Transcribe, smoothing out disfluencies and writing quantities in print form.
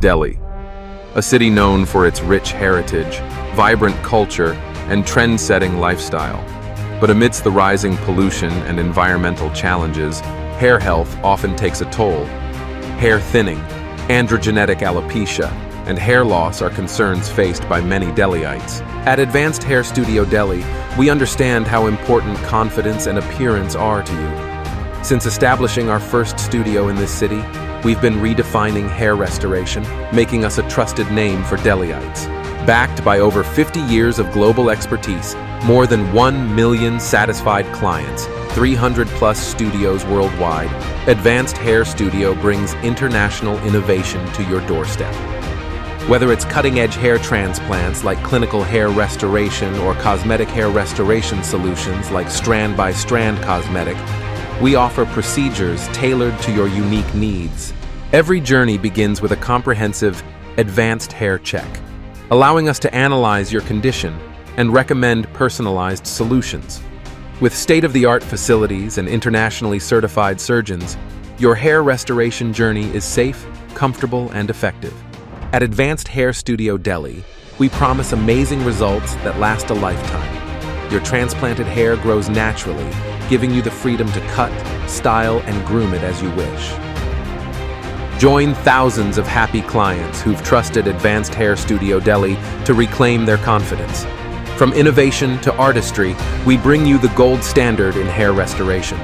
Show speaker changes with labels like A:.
A: Delhi, a city known for its rich heritage, vibrant culture, and trend-setting lifestyle. But amidst the rising pollution and environmental challenges, hair health often takes a toll. Hair thinning, androgenetic alopecia, and hair loss are concerns faced by many Delhiites. At Advanced Hair Studio Delhi, we understand how important confidence and appearance are to you. Since establishing our first studio in this city, we've been redefining hair restoration, making us a trusted name for Delhiites. Backed by over 50 years of global expertise, more than 1 million satisfied clients, 300+ studios worldwide, Advanced Hair Studio brings international innovation to your doorstep. Whether it's cutting-edge hair transplants like clinical hair restoration or cosmetic hair restoration solutions like strand-by-strand cosmetic, we offer procedures tailored to your unique needs. Every journey begins with a comprehensive, advanced hair check, allowing us to analyze your condition and recommend personalized solutions. With state-of-the-art facilities and internationally certified surgeons, your hair restoration journey is safe, comfortable, and effective. At Advanced Hair Studio Delhi, we promise amazing results that last a lifetime. Your transplanted hair grows naturally, giving you the freedom to cut, style, and groom it as you wish. Join thousands of happy clients who've trusted Advanced Hair Studio Delhi to reclaim their confidence. From innovation to artistry, we bring you the gold standard in hair restoration.